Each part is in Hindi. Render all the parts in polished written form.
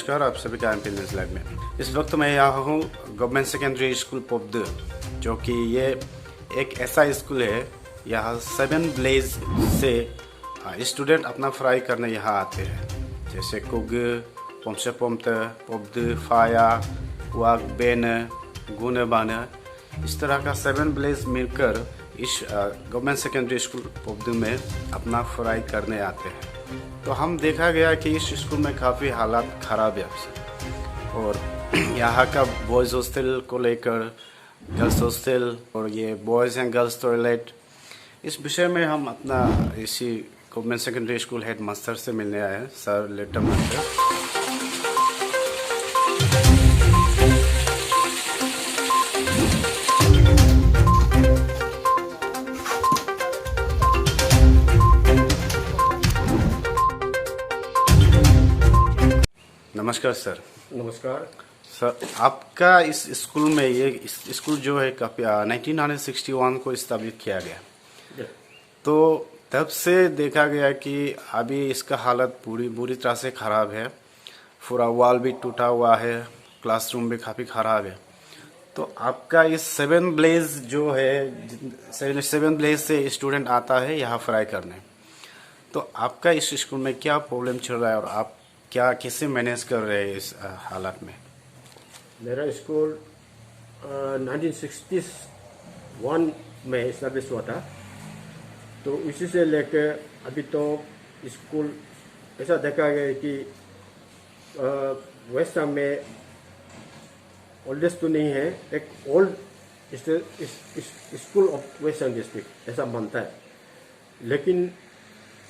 नमस्कार, आप सभी का एमपी न्यूज़ लाइव में। इस वक्त मैं यहाँ हूँ गवर्नमेंट सेकेंडरी स्कूल पोपद, जो कि ये एक ऐसा स्कूल है। यहाँ 7 ब्लेज से स्टूडेंट अपना फ्राई करने यहाँ आते हैं, जैसे कुग, पोमसे पोमत, पोपद, फाया, वाग, बेन, गुन, बान। इस तरह का 7 ब्लेज मिलकर इस गवर्नमेंट सेकेंडरी स्कूल पोपद में अपना फ्राई करने आते हैं। तो हम देखा गया कि इस स्कूल में काफ़ी हालात ख़राब है अब, और यहाँ का बॉयज़ हॉस्टल को लेकर गर्ल्स हॉस्टल और ये बॉयज़ एंड गर्ल्स टॉयलेट, इस विषय में हम अपना इसी government secondary school head master से मिलने आए हैं, सर लेटर मास्टर। नमस्कार सर। नमस्कार सर, आपका इस स्कूल में ये स्कूल जो है काफ़ी 1961 को इस्ताब्लिश किया गया, तो तब से देखा गया कि अभी इसका हालत बुरी तरह से ख़राब है। पूरा वॉल भी टूटा हुआ है, क्लासरूम भी काफ़ी ख़राब है। तो आपका इस 7 ब्लेज जो है, 7 ब्लेज से स्टूडेंट आता है यहाँ फ्राई करने, तो आपका इस स्कूल में क्या प्रॉब्लम चल रहा है और आप क्या कैसे मैनेज कर रहे हैं इस हालात में? मेरा स्कूल 1961 में इस्टेब्लिश हुआ था, तो इसी से लेकर अभी तो स्कूल ऐसा देखा गया कि वेस्ट आसाम में ओल्डेस्ट तो नहीं है, एक old school of western district ऐसा मानता है। लेकिन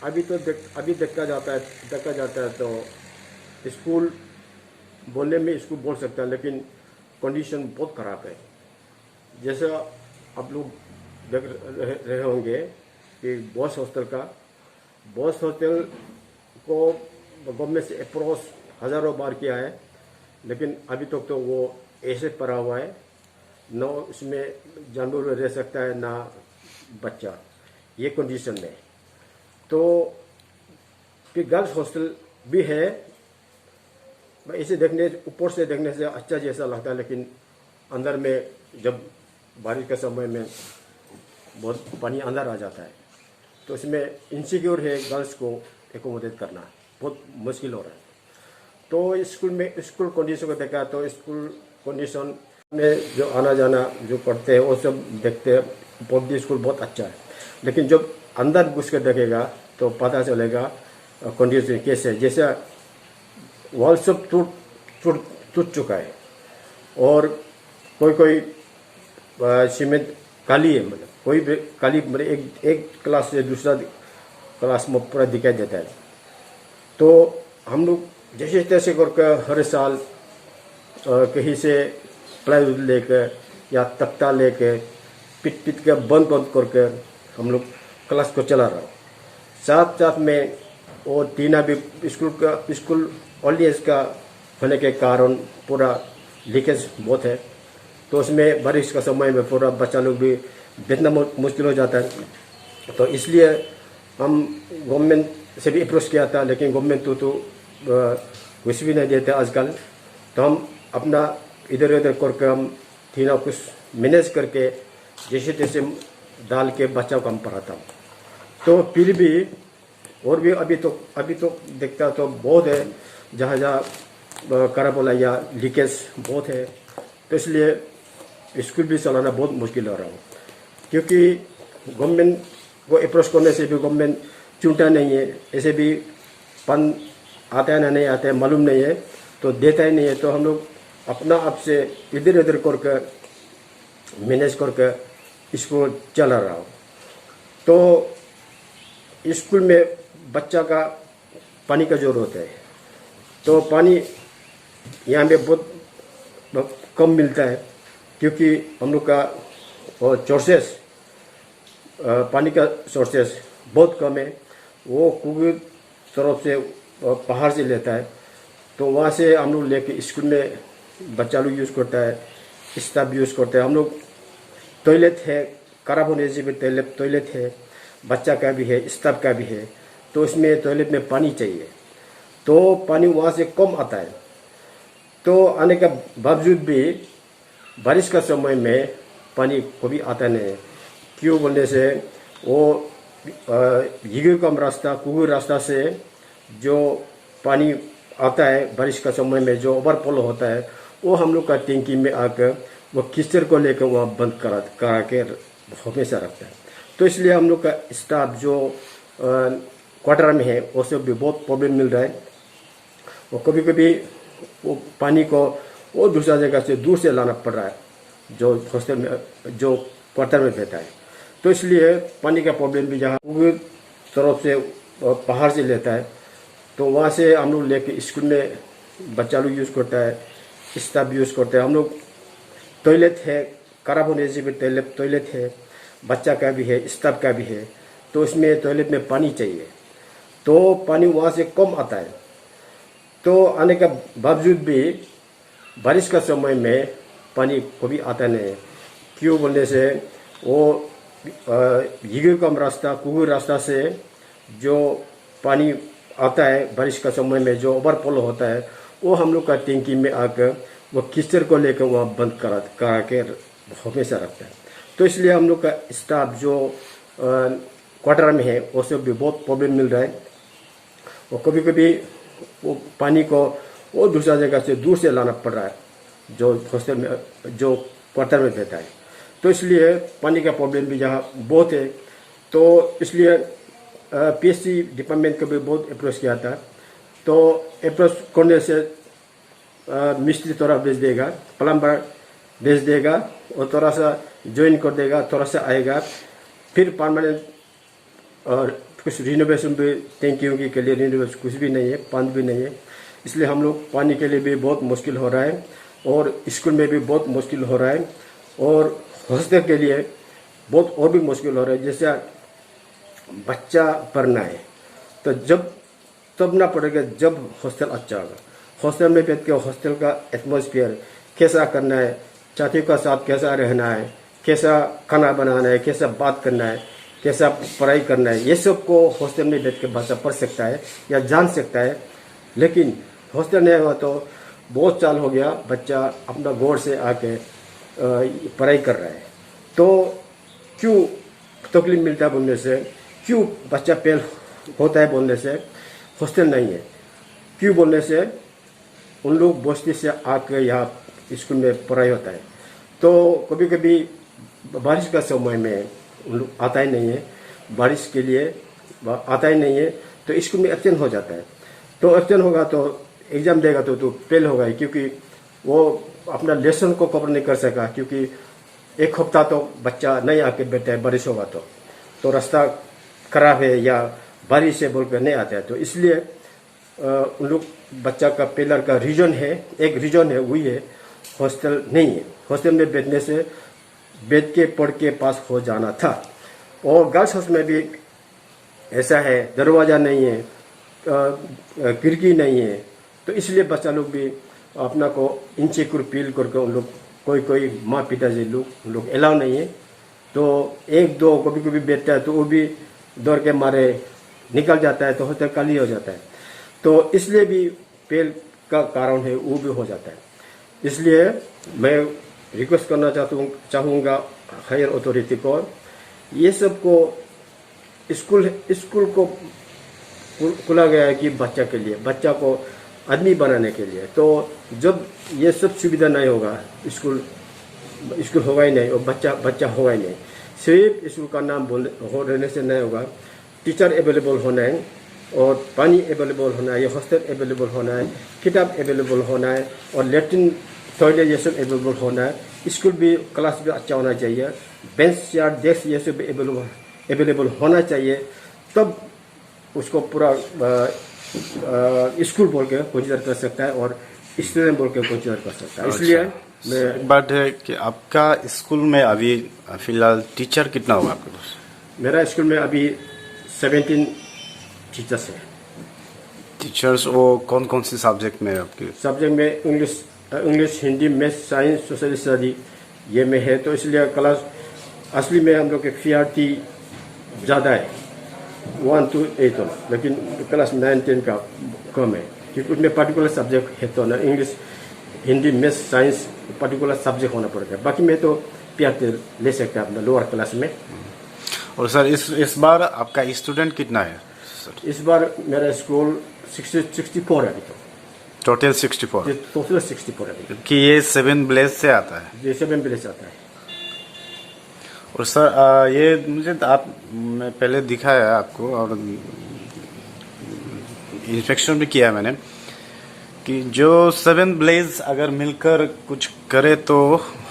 अभी देखा जाता है तो स्कूल बोलने में स्कूल बोल सकता है, लेकिन कंडीशन बहुत ख़राब है। जैसा आप लोग देख रहे होंगे कि बॉयज़ हॉस्टल को गवर्नमेंट से अप्रोच हज़ारों बार किया है, लेकिन अभी तक तो वो ऐसे पड़ा हुआ है, न उसमें जानवर रह सकता है ना बच्चा, ये कंडीशन में। तो फिर गर्ल्स हॉस्टल भी है, इसे ऊपर से देखने से अच्छा जैसा लगता है, लेकिन अंदर में जब बारिश के समय में बहुत पानी अंदर आ जाता है, तो इसमें इनसिक्योर है, गर्ल्स को एकोमोडेट करना बहुत मुश्किल हो रहा है। तो स्कूल कंडीशन को देखा तो स्कूल कंडीशन में जो आना जाना जो पढ़ते हैं वो सब देखते हैं, पब्लिक स्कूल बहुत अच्छा है। लेकिन जब अंदर घुस कर देखेगा तो पता चलेगा कंडीशन कैसे है। जैसे वॉल सब टूट चुका है, और कोई सीमेंट काली है, मतलब कोई भी काली, मतलब एक क्लास से दूसरा क्लास में पूरा दिखाई देता है। तो हम लोग जैसे तैसे करके हर साल कहीं से प्लाईवुड लेकर या तख्ता लेकर पिट के बंद करके हम लोग क्लास को चला रहा हूँ। साथ में वो टीना भी स्कूल ओल्ड एज का होने के कारण पूरा लीकेज बहुत है, तो उसमें बारिश का समय में पूरा बच्चा लोग भी बैठना मुश्किल हो जाता है। तो इसलिए हम गवर्नमेंट से भी अप्रोच किया था, लेकिन गवर्नमेंट तो कुछ भी नहीं देते आजकल। तो हम अपना इधर उधर करके हम टीना कुछ मैनेज करके जैसे तैसे डाल के बच्चा को हम पढ़ाता हूँ। तो फिर भी और भी अभी तो देखता तो बहुत है, जहाँ खराब होला या लीकेज बहुत है, तो इसलिए स्कूल भी चलाना बहुत मुश्किल हो रहा हूँ। क्योंकि गवर्नमेंट को अप्रोच करने से भी गवर्नमेंट चुनता नहीं है, ऐसे भी फंड आता है ना नहीं आता है मालूम नहीं है, तो देता ही नहीं है। तो हम लोग अपना आप से इधर उधर करके मैनेज करके स्कूल चला रहा हूँ। तो स्कूल में बच्चा का पानी का ज़रूरत है, तो पानी यहाँ पे बहुत कम मिलता है, क्योंकि हम लोग का सोर्सेस पानी का सोर्सेस बहुत कम है। वो कुएं तरफ से पहाड़ से लेता है, तो वहाँ से हम लोग लेके स्कूल में बच्चा लोग यूज़ करता है, स्टाफ यूज़ करता है। हम लोग टॉयलेट है, खराब होने से भी टॉयलेट है, बच्चा का भी है, स्टाफ का भी है, तो उसमें टॉयलेट में पानी चाहिए। तो पानी वहाँ से कम आता है, तो आने के बावजूद भी बारिश का समय में पानी कभी आता नहीं है। क्यों बोलने से वो कम रास्ता कुगुर रास्ता से जो पानी आता है बारिश का समय में, जो ओवरफ्लो होता है, वो हम लोग का टैंकी में आकर वो कीचड़ को लेकर वहाँ बंद करा के हमेशा रखता है। तो इसलिए हम लोग का स्टाफ जो क्वार्टर में है वो सब भी बहुत प्रॉब्लम मिल रहा है। और कभी कभी वो पानी को वो दूसरा जगह से दूर से लाना पड़ रहा है, जो हॉस्टल में जो क्वार्टर में रहता है। तो इसलिए पानी का प्रॉब्लम भी जहाँ तरफ से पहाड़ से लेता है, तो वहाँ से हम लोग लेके स्कूल में बच्चा लोग यूज़ करता है, स्टाफ यूज़ करता है। हम लोग टॉयलेट है, खराब होने से भी टॉयलेट है, बच्चा का भी है, स्टाफ का भी है। तो इसमें टॉयलेट में पानी चाहिए, तो पानी वहाँ से कम आता है। तो आने के बावजूद भी बारिश का समय में पानी कभी आता नहीं है। क्यों बोलने से वो कम रास्ता कुगुर रास्ता से जो पानी आता है बारिश का समय में, जो ओवरफ्लो होता है, वो हम लोग का टैंकी में आकर वो कीचड़ को लेकर वहाँ बंद करा के हमेशा रखता है। तो इसलिए हम लोग का स्टाफ जो क्वार्टर में है वो सब भी बहुत प्रॉब्लम मिल रहा है। और कभी कभी वो पानी को वो दूसरा जगह से दूर से लाना पड़ रहा है, जो हॉस्टल में जो क्वार्टर में रहता है। तो इसलिए पानी का प्रॉब्लम भी जहाँ बहुत है। तो इसलिए पीएससी डिपार्टमेंट को भी बहुत अप्रोच किया था। तो अप्रोच करने से मिस्त्री थोड़ा भेज देगा, प्लम्बर भेज देगा और थोड़ा सा ज्वाइन कर देगा, थोड़ा सा आएगा, फिर परमानेंट और कुछ रिनोवेशन भी टैंकियों के लिए रिनोवेशन कुछ भी नहीं है, पानी भी नहीं है। इसलिए हम लोग पानी के लिए भी बहुत मुश्किल हो रहा है और स्कूल में भी बहुत मुश्किल हो रहा है और हॉस्टल के लिए बहुत और भी मुश्किल हो रहा है। जैसे बच्चा पढ़ना है तो तब ना पड़ेगा जब हॉस्टल अच्छा होगा। हॉस्टल में बैठ के हॉस्टल का एटमॉस्फेयर कैसा करना है, साथियों का साथ कैसा रहना है, कैसा खाना बनाना है, कैसा बात करना है, कैसा पढ़ाई करना है, ये सब को हॉस्टल में बैठ के बच्चा पढ़ सकता है या जान सकता है। लेकिन हॉस्टल नहीं हुआ तो बहुत साल हो गया बच्चा अपना गौर से आके पढ़ाई कर रहा है। तो क्यों तकलीफ मिलता है बोलने से, क्यों बच्चा फेल होता है बोलने से, हॉस्टल नहीं है। क्यों बोलने से उन लोग बस्ती से आकर यहाँ स्कूल में पढ़ाई होता है। तो कभी कभी बारिश का समय में उन लोग आता ही नहीं है, बारिश के लिए आता ही नहीं है, तो स्कूल में एब्सेंट हो जाता है। तो एब्सेंट होगा तो एग्ज़ाम देगा तो फेल होगा ही, क्योंकि वो अपना लेसन को कवर नहीं कर सका, क्योंकि एक हफ्ता तो बच्चा नहीं आके बैठा है बारिश होगा तो रास्ता खराब है या बारिश से बोल कर नहीं आता है। तो इसलिए उन लोग बच्चा का पिलर का रीजन है, एक रीजन है, वही है हॉस्टल नहीं है। हॉस्टल में बैठने से बैठ के पढ़ के पास हो जाना था। और गर्ल्स हाउस में भी ऐसा है, दरवाज़ा नहीं है, खिड़की नहीं है, तो इसलिए बच्चा लोग भी अपना को इनसिक्योर फील करके उन लोग कोई माँ पिताजी लोग अलाउ नहीं है। तो एक दो कभी कभी बैठता है तो वो भी दौड़ के मारे निकल जाता है, तो हॉस्टल खाली हो जाता है। तो इसलिए भी फेल का कारण है, वो भी हो जाता है। इसलिए मैं रिक्वेस्ट करना चाहूँगा हायर अथॉरिटी को, ये सब को स्कूल को खुला गया है कि बच्चा के लिए, बच्चा को आदमी बनाने के लिए। तो जब ये सब सुविधा नहीं होगा, स्कूल होगा ही नहीं और बच्चा होगा ही नहीं। सिर्फ स्कूल का नाम रहने से नहीं होगा, टीचर अवेलेबल होना है और पानी अवेलेबल होना है, हॉस्टल अवेलेबल होना है, किताब अवेलेबल होना है और लेट्रिन टॉयलेट ये सब अवेलेबल होना है। स्कूल भी क्लास भी अच्छा होना चाहिए, बेंच चेयर डेस्क ये सब अवेलेबल होना चाहिए, तब उसको पूरा स्कूल बोल के कंसिडर कर सकता है और स्टूडेंट बोल के कंसिडर कर सकता है। इसलिए मैं बात है कि आपका स्कूल में अभी फिलहाल टीचर कितना होगा आपके पास? मेरा स्कूल में अभी 17 टीचर्स हैं। टीचर्स वो कौन कौन से सब्जेक्ट में आपके? सब्जेक्ट में English, Hindi, maths, science, social study ये में है। तो इसलिए क्लास असली में हम लोग के फीआरटी ज़्यादा है, 1 to 8 हो, लेकिन क्लास 9-10 का कम है, क्योंकि उसमें पर्टिकुलर सब्जेक्ट है तो ना। English Hindi maths science particular subject होना पड़ेगा। बाकी में तो PRT ले सकते हैं अपना लोअर क्लास में। और सर इस बार आपका स्टूडेंट कितना है सर? इस बार मेरा स्कूल 64 है अभी तो। टोटल 64? टोटल 64 है अभी। कि ये 7 ब्लेज से आता है? ये 7 ब्लेज आता है। और सर ये मुझे मैं पहले दिखाया आपको और इंस्पेक्शन भी किया मैंने कि जो 7 ब्लेज अगर मिलकर कुछ करे तो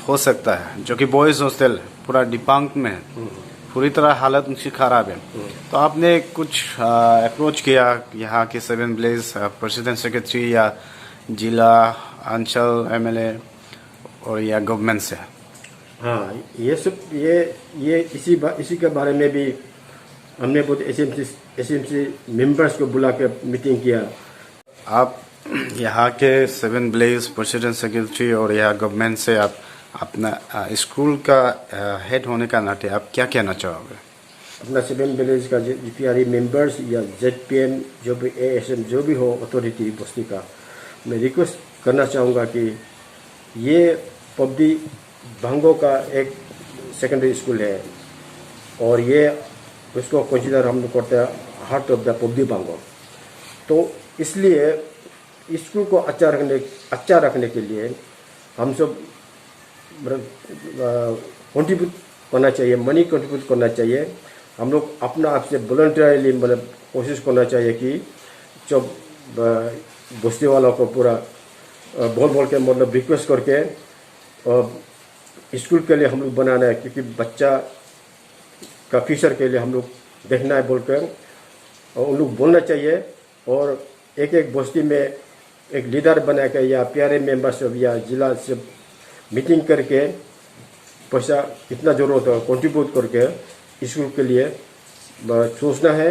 हो सकता है, जो कि बॉयज हॉस्टल पूरा डिपांग में है, पूरी तरह हालत उनकी खराब है। तो आपने कुछ अप्रोच किया यहाँ के 7 ब्लेज प्रेसिडेंट सेक्रेटरी या जिला अंचल MLA और या गवर्नमेंट से? हाँ, ये सब ये इसी के बारे में भी हमने बहुत SMC मेंबर्स को बुला के मीटिंग किया। आप यहाँ के 7 ब्लेज प्रेसिडेंट सेक्रेटरी और यहाँ गवर्नमेंट से आप अपना स्कूल का हेड होने का नाते आप क्या कहना चाहोगे? अपना 7 ब्लेज का GPRE मेंबर्स या ZPM जो भी ASM जो भी हो अथॉरिटी बस्ती का, मैं रिक्वेस्ट करना चाहूँगा कि ये पब्दी भांगो का एक सेकेंडरी स्कूल है और ये उसको कंसिडर हम लोग करते हैं हार्ट ऑफ द पब्दी भांगो। तो इसलिए स्कूल को अच्छा रखने के लिए हम सब कंट्रीब्यूट करना चाहिए, मनी कंट्रीब्यूट करना चाहिए। हम लोग अपना आप से वॉलंटियरली मतलब कोशिश करना चाहिए कि जो बस्ती वालों को पूरा बोल के मतलब रिक्वेस्ट करके स्कूल के लिए हम लोग बनाना है, क्योंकि बच्चा का फ्यूचर के लिए हम लोग देखना है बोलकर और उन लोग बोलना चाहिए। और एक बस्ती में एक लीडर बना के या PRA मेंबर्स या जिला से मीटिंग करके पैसा कितना जरूरत है कंट्रीब्यूट करके स्कूल के लिए सोचना है।